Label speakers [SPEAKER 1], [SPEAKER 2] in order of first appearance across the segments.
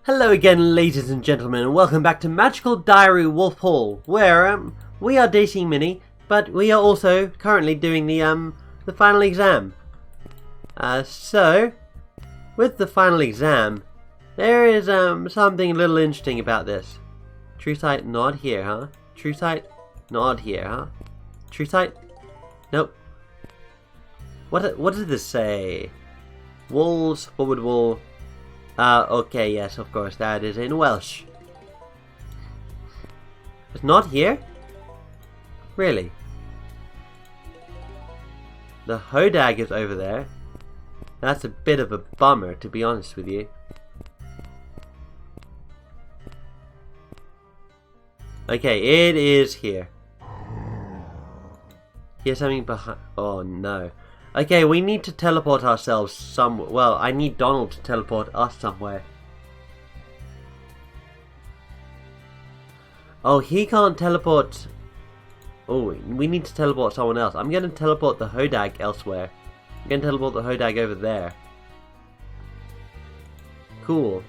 [SPEAKER 1] Hello again, ladies and gentlemen, and welcome back to Magical Diary Wolf Hall, where we are dating Minnie, but we are also currently doing the final exam. So with the final exam, there is something a little interesting about this. True sight, nod here, huh? True sight, nod here, huh? True sight, nope. What does this say? Walls, forward wall. Okay, yes, of course, that is in Welsh. It's not here? Really? The hodag is over there. That's a bit of a bummer, to be honest with you. Okay, it is here. Here's something behind. Oh no. Okay, we need to teleport ourselves somewhere. Well, I need Donald to teleport us somewhere. Oh, he can't teleport. Oh, we need to teleport someone else. I'm going to teleport the hodag elsewhere. I'm going to teleport the hodag over there. Cool.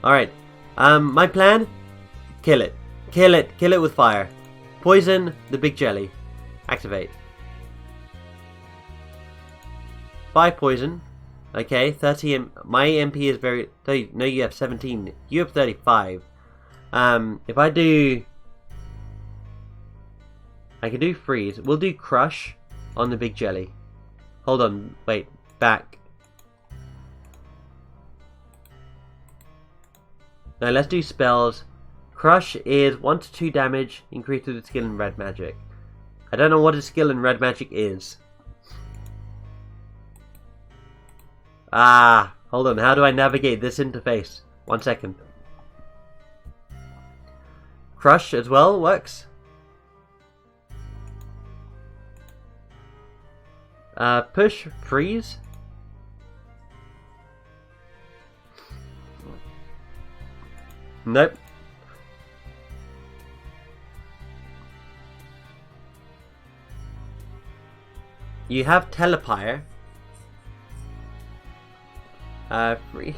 [SPEAKER 1] Alright. My plan? Kill it. Kill it. Kill it with fire. Poison the big jelly. Activate. 5 poison. Okay, 30. My MP is very. No, you have 17. You have 35. If I do. I can do freeze. We'll do crush on the big jelly. Hold on. Wait. Back. Now let's do spells. Crush is 1 to 2 damage. Increase with the skill in red magic. I don't know what his skill in red magic is. Hold on. How do I navigate this interface? 1 second. Crush as well works. Push, freeze. Nope. You have telepire. Free.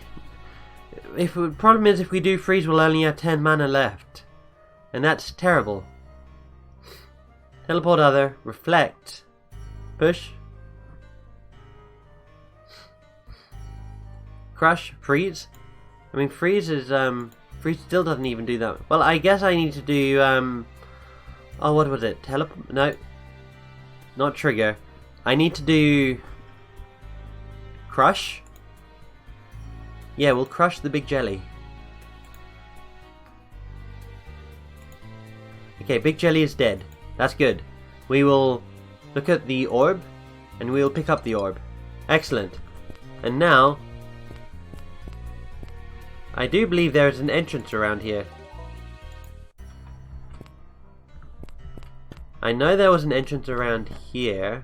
[SPEAKER 1] If the problem is, if we do freeze, we'll only have 10 mana left, and that's terrible. Teleport other, reflect, push, crush, freeze. I mean, freeze is freeze still doesn't even do that. Well, I guess I need to do oh, what was it? No, not trigger. I need to do crush. Yeah, we'll crush the big jelly. Okay, big jelly is dead. That's good. We will look at the orb, and we will pick up the orb. Excellent. And now, I do believe there is an entrance around here. I know there was an entrance around here.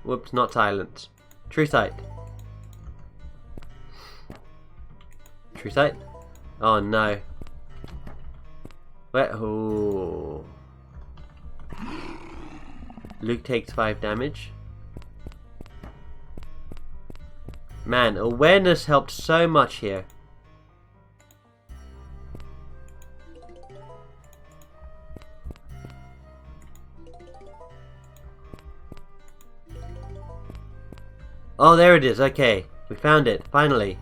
[SPEAKER 1] Whoops, not silence. True sight. True sight? Oh no. Where? Oh. Luke takes 5 damage. Man, awareness helped so much here. Oh, there it is. Okay, we found it, finally.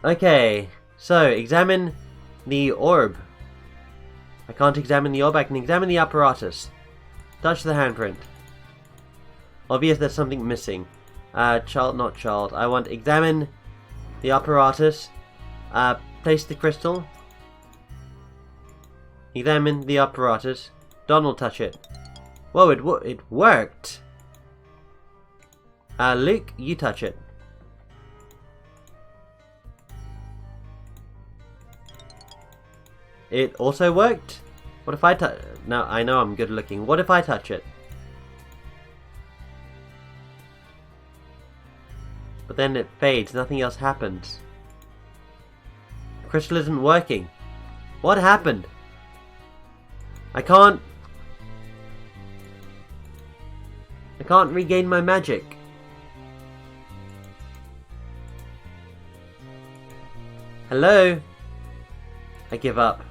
[SPEAKER 1] Okay, so examine the orb. I can't examine the orb, I can examine the apparatus. Touch the handprint. Obvious there's something missing. Child, not child. I want examine the apparatus. Place the crystal. Examine the apparatus. Donald, touch it. Whoa, it worked! Luke, you touch it. It also worked? What if I touch... No, I know I'm good looking. What if I touch it? But then it fades, nothing else happens. The crystal isn't working. What happened? I can't... I can't regain my magic. Hello? I give up.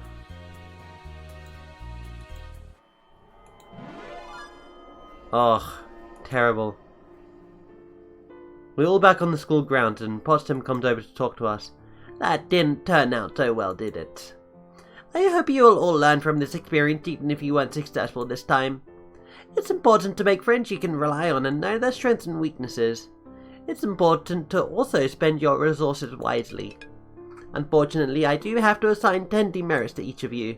[SPEAKER 1] Oh, terrible. We're all back on the school grounds and Potsdam comes over to talk to us. That didn't turn out so well, did it? I hope you'll all learn from this experience even if you weren't successful this time. It's important to make friends you can rely on and know their strengths and weaknesses. It's important to also spend your resources wisely. Unfortunately, I do have to assign 10 demerits to each of you.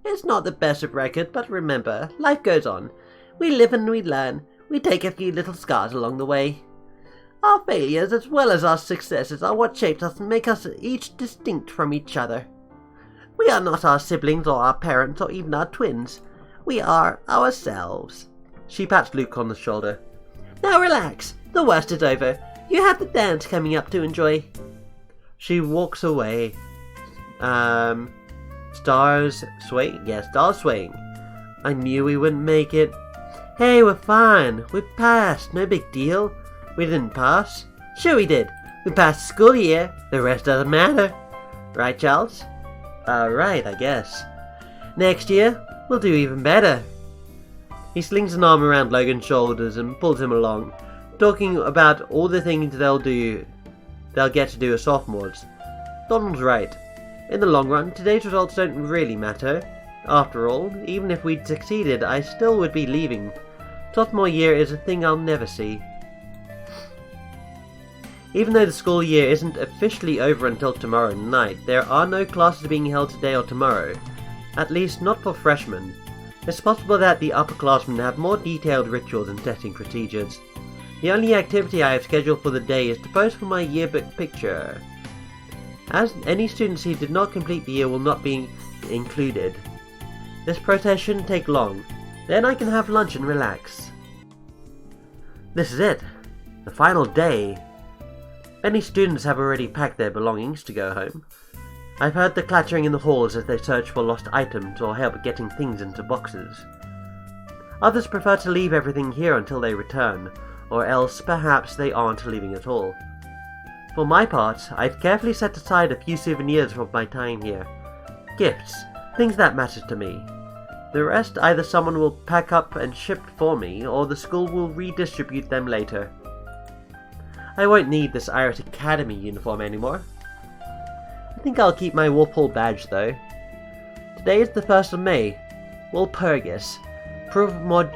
[SPEAKER 1] It's not the best of record, but remember, life goes on. We live and we learn. We take a few little scars along the way. Our failures as well as our successes are what shapes us and make us each distinct from each other. We are not our siblings or our parents or even our twins. We are ourselves. She pats Luke on the shoulder. Now relax. The worst is over. You have the dance coming up to enjoy. She walks away. Stars swaying? Yeah, stars swaying. I knew we wouldn't make it. Hey, we're fine. We passed. No big deal. We didn't pass. Sure we did. We passed the school year. The rest doesn't matter. Right, Charles? Right, I guess. Next year, we'll do even better. He slings an arm around Logan's shoulders and pulls him along, talking about all the things they'll get to do as sophomores. Donald's right. In the long run, today's results don't really matter. After all, even if we'd succeeded, I still would be leaving. Sophomore year is a thing I'll never see. Even though the school year isn't officially over until tomorrow night, there are no classes being held today or tomorrow. At least not for freshmen. It's possible that the upperclassmen have more detailed rituals and testing procedures. The only activity I have scheduled for the day is to pose for my yearbook picture. As any students who did not complete the year will not be included. This process shouldn't take long. Then I can have lunch and relax. This is it. The final day. Many students have already packed their belongings to go home. I've heard the clattering in the halls as they search for lost items or help getting things into boxes. Others prefer to leave everything here until they return, or else perhaps they aren't leaving at all. For my part, I've carefully set aside a few souvenirs from my time here. Gifts, things that matter to me. The rest either someone will pack up and ship for me, or the school will redistribute them later. I won't need this Irish Academy uniform anymore. I think I'll keep my Wolf badge though. Today is the 1st of May. Walpurgis. Prvmorjaski.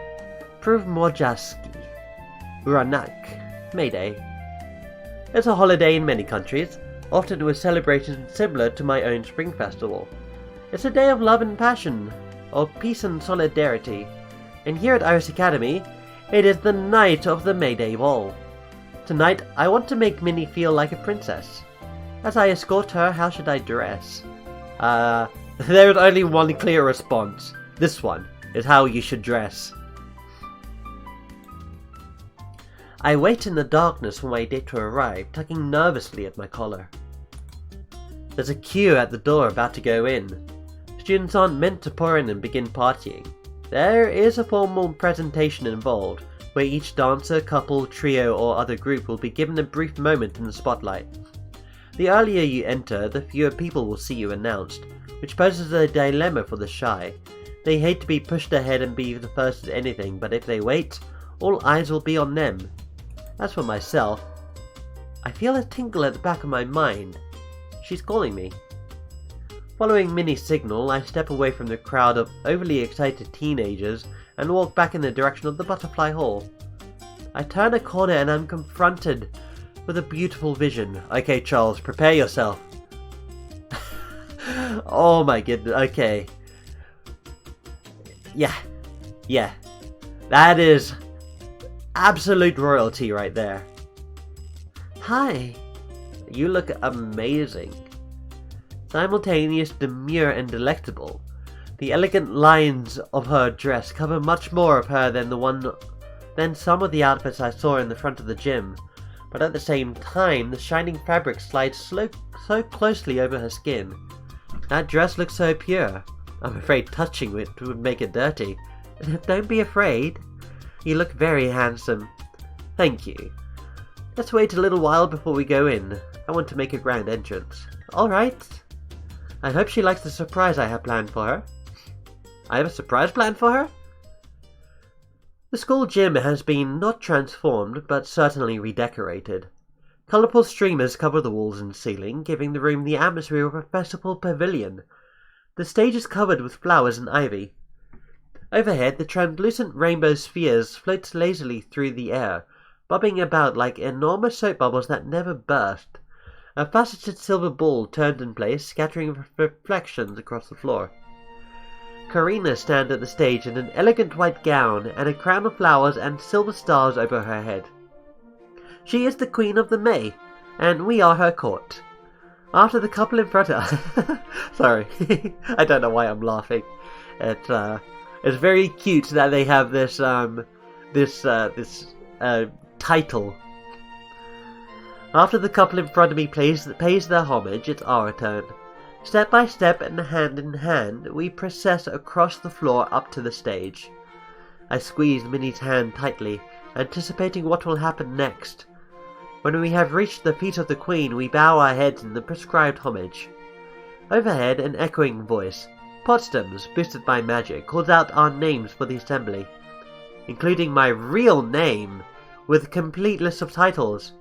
[SPEAKER 1] Uranak. May Day. It's a holiday in many countries, often with celebrations similar to my own Spring Festival. It's a day of love and passion, of peace and solidarity. And here at Irish Academy, it is the night of the May Day Ball. Tonight, I want to make Minnie feel like a princess. As I escort her, how should I dress? There is only one clear response. This one is how you should dress. I wait in the darkness for my date to arrive, tugging nervously at my collar. There's a queue at the door about to go in. Students aren't meant to pour in and begin partying. There is a formal presentation involved, where each dancer, couple, trio or other group will be given a brief moment in the spotlight. The earlier you enter, the fewer people will see you announced, which poses a dilemma for the shy. They hate to be pushed ahead and be the first at anything, but if they wait, all eyes will be on them. As for myself, I feel a tingle at the back of my mind. She's calling me. Following Minnie's signal, I step away from the crowd of overly excited teenagers and walk back in the direction of the Butterfly Hall. I turn a corner and am confronted with a beautiful vision. Okay, Charles, prepare yourself. Oh my goodness, okay. Yeah. That is absolute royalty right there. Hi. You look amazing. Simultaneous, demure and delectable. The elegant lines of her dress cover much more of her than some of the outfits I saw in the front of the gym, but at the same time the shining fabric slides so closely over her skin. That dress looks so pure. I'm afraid touching it would make it dirty. Don't be afraid. You look very handsome. Thank you. Let's wait a little while before we go in. I want to make a grand entrance. Alright. I hope she likes the surprise I have planned for her. I have a surprise planned for her? The school gym has been not transformed, but certainly redecorated. Colourful streamers cover the walls and ceiling, giving the room the atmosphere of a festival pavilion. The stage is covered with flowers and ivy. Overhead, the translucent rainbow spheres float lazily through the air, bobbing about like enormous soap bubbles that never burst. A faceted silver ball turned in place, scattering reflections across the floor. Karina stands at the stage in an elegant white gown and a crown of flowers and silver stars over her head. She is the Queen of the May, and we are her court. After the couple in front of sorry, I don't know why I'm laughing. It's very cute that they have this title. After the couple in front of me pays their homage, it's our turn. Step by step and hand in hand, we process across the floor up to the stage. I squeeze Minnie's hand tightly, anticipating what will happen next. When we have reached the feet of the Queen, we bow our heads in the prescribed homage. Overhead, an echoing voice, Potsdam's, boosted by magic, calls out our names for the assembly, including my real name, with complete list of titles.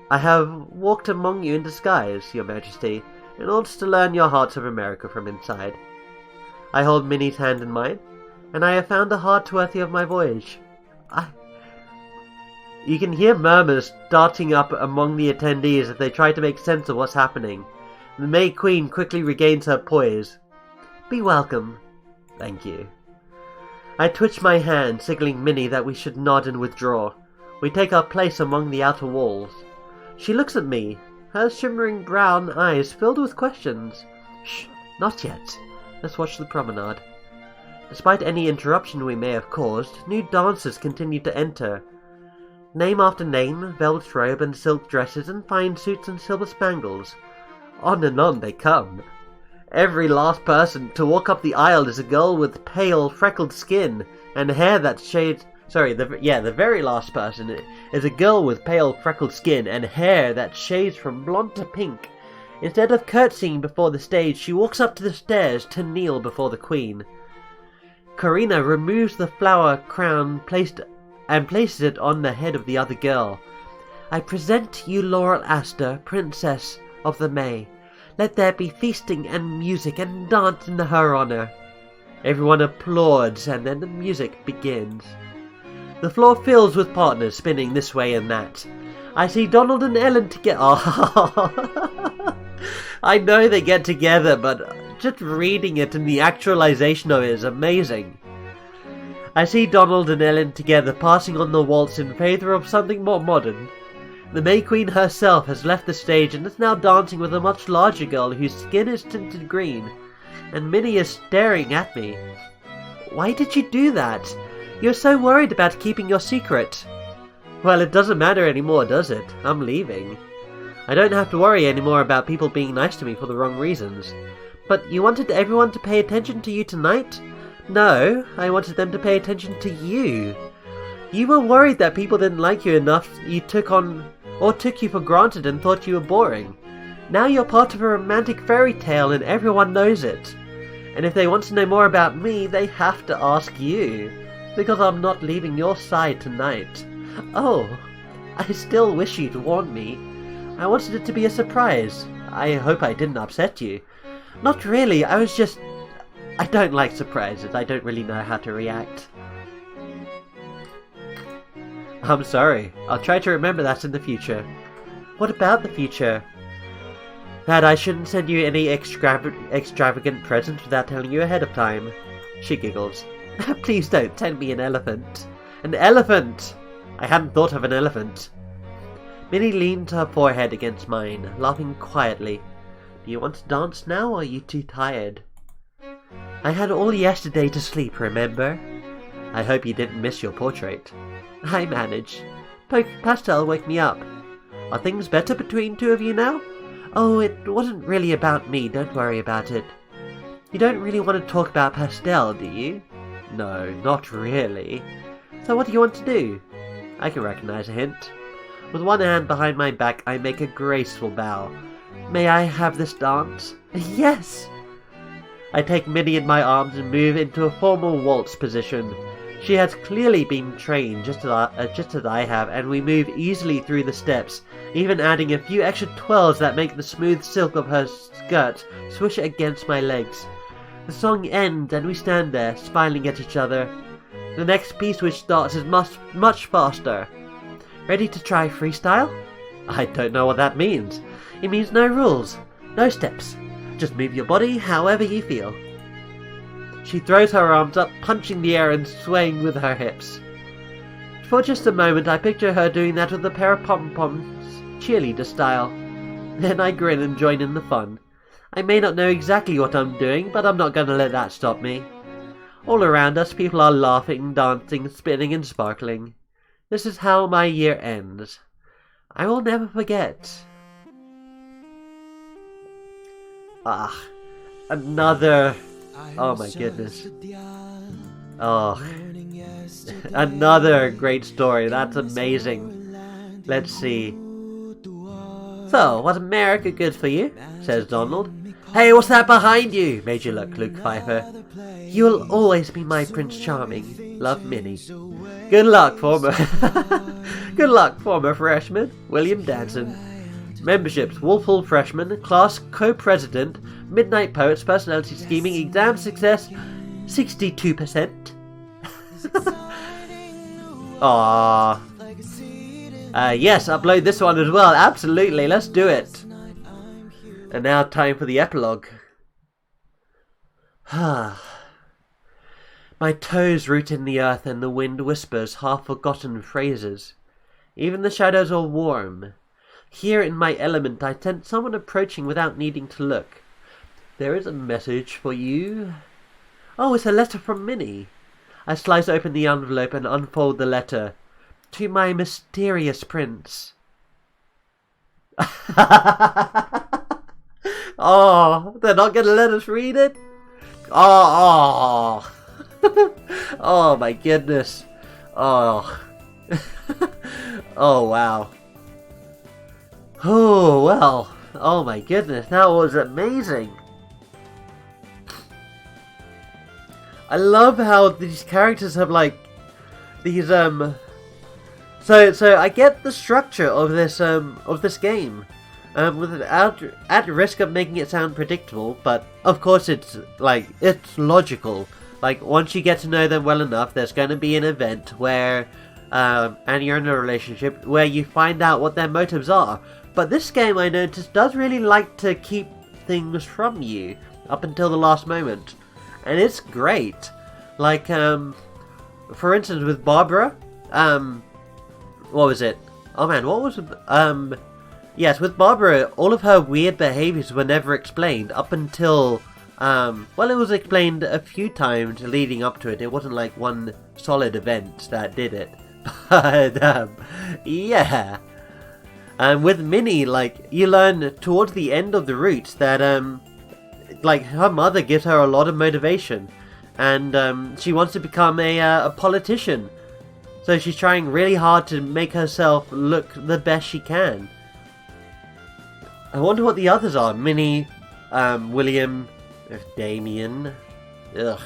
[SPEAKER 1] I have walked among you in disguise, Your Majesty, in order to learn your hearts of America from inside. I hold Minnie's hand in mine, and I have found a heart worthy of my voyage. You can hear murmurs starting up among the attendees as they try to make sense of what's happening. The May Queen quickly regains her poise. Be welcome. Thank you. I twitch my hand, signaling Minnie that we should nod and withdraw. We take our place among the outer walls. She looks at me, her shimmering brown eyes filled with questions. Shh, not yet. Let's watch the promenade. Despite any interruption we may have caused, new dancers continue to enter. Name after name, velvet robe and silk dresses and fine suits and silver spangles. On and on they come. Every last person to walk up the aisle is a girl with pale, freckled skin and hair that shades... the very last person is a girl with pale, freckled skin and hair that shades from blonde to pink. Instead of curtsying before the stage, she walks up to the stairs to kneel before the Queen. Karina removes the flower crown places it on the head of the other girl. I present you Laurel Astor, Princess of the May. Let there be feasting and music and dance in her honor. Everyone applauds and then the music begins. The floor fills with partners spinning this way and that. I see Donald and Ellen together. I know they get together, but just reading it and the actualization of it is amazing. I see Donald and Ellen together passing on the waltz in favour of something more modern. The May Queen herself has left the stage and is now dancing with a much larger girl whose skin is tinted green, and Minnie is staring at me. Why did you do that? You're so worried about keeping your secret. Well, it doesn't matter anymore, does it? I'm leaving. I don't have to worry anymore about people being nice to me for the wrong reasons. But you wanted everyone to pay attention to you tonight? No, I wanted them to pay attention to you. You were worried that people didn't like you enough, you took you for granted and thought you were boring. Now you're part of a romantic fairy tale and everyone knows it. And if they want to know more about me, they have to ask you. Because I'm not leaving your side tonight. Oh, I still wish you'd warned me. I wanted it to be a surprise. I hope I didn't upset you. Not really, I don't like surprises. I don't really know how to react. I'm sorry. I'll try to remember that in the future. What about the future? That I shouldn't send you any extravagant presents without telling you ahead of time. She giggles. Please don't send me an elephant. An elephant! I hadn't thought of an elephant. Minnie leaned her forehead against mine, laughing quietly. Do you want to dance now, or are you too tired? I had all yesterday to sleep, remember? I hope you didn't miss your portrait. I managed. Pastel woke me up. Are things better between two of you now? Oh, it wasn't really about me, don't worry about it. You don't really want to talk about Pastel, do you? No, not really. So what do you want to do? I can recognize a hint. With one hand behind my back, I make a graceful bow. May I have this dance? Yes! I take Minnie in my arms and move into a formal waltz position. She has clearly been trained just as I have, and we move easily through the steps, even adding a few extra twirls that make the smooth silk of her skirt swish against my legs. The song ends and we stand there, smiling at each other. The next piece which starts is much faster. Ready to try freestyle? I don't know what that means. It means no rules, no steps. Just move your body however you feel. She throws her arms up, punching the air and swaying with her hips. For just a moment I picture her doing that with a pair of pom-poms, cheerleader style. Then I grin and join in the fun. I may not know exactly what I'm doing, but I'm not going to let that stop me. All around us people are laughing, dancing, spinning and sparkling. This is how my year ends. I will never forget. Another... Oh my goodness. Oh. Another great story. That's amazing. Let's see. So, was America good for you? Says Donald. Hey, what's that behind you? Made you look, Luke Pfeiffer. You'll always be my Prince Charming. Love, Minnie. Good luck, former... Good luck, former freshman. William Danson. Memberships: Wolf Hall Freshman, Class Co-President, Midnight Poets, Personality Scheming, Exam Success, 62%. Aww. Yes, upload this one as well, absolutely, let's do it. And now time for the epilogue. My toes root in the earth and the wind whispers half-forgotten phrases. Even the shadows are warm. Here in my element, I sense someone approaching without needing to look. There is a message for you. Oh, it's a letter from Minnie. I slice open the envelope and unfold the letter. To my mysterious prince. Oh, they're not going to let us read it? Oh. Oh my goodness. Oh. Oh, wow. Oh, well. Oh my goodness, that was amazing. I love how these characters have like these so I get the structure of this game. Without at risk of making it sound predictable, but of course it's logical. Like once you get to know them well enough, there's going to be an event where and you're in a relationship where you find out what their motives are. But this game, I noticed, does really like to keep things from you up until the last moment. And it's great. Like, for instance, with Barbara, what was it? Oh man, what was it? Yes, with Barbara, all of her weird behaviors were never explained up until, well, it was explained a few times leading up to it. It wasn't like one solid event that did it. But, yeah. And with Minnie, like, you learn towards the end of the route that, like, her mother gives her a lot of motivation. And, she wants to become a politician. So she's trying really hard to make herself look the best she can. I wonder what the others are. Minnie, William, Damien. Ugh.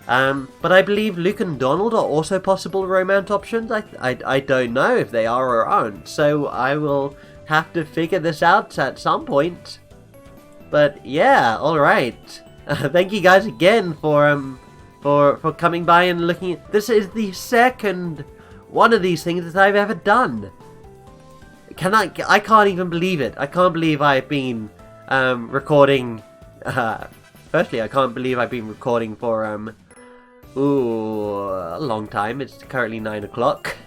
[SPEAKER 1] But I believe Luke and Donald are also possible romance options. I don't know if they are or aren't, so I will have to figure this out at some point. But yeah, alright. Thank you guys again for coming by and looking at... This is the second one of these things that I've ever done. I can't even believe it. I can't believe I've been recording... firstly, I can't believe I've been recording for a long time. It's currently 9 o'clock.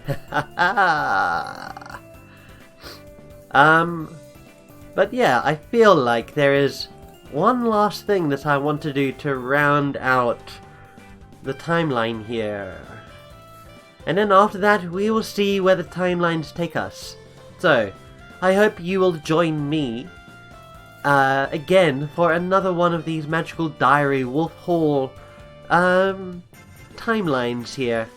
[SPEAKER 1] But yeah, I feel like there is one last thing that I want to do to round out the timeline here. And then after that, we will see where the timelines take us. So, I hope you will join me again for another one of these Magical Diary Wolf Hall timelines here.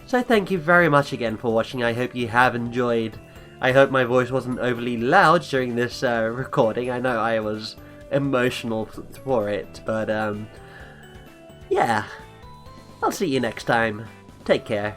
[SPEAKER 1] So thank you very much again for watching. I hope you have enjoyed. I hope my voice wasn't overly loud during this recording. I know I was emotional for it, but yeah. I'll see you next time. Take care.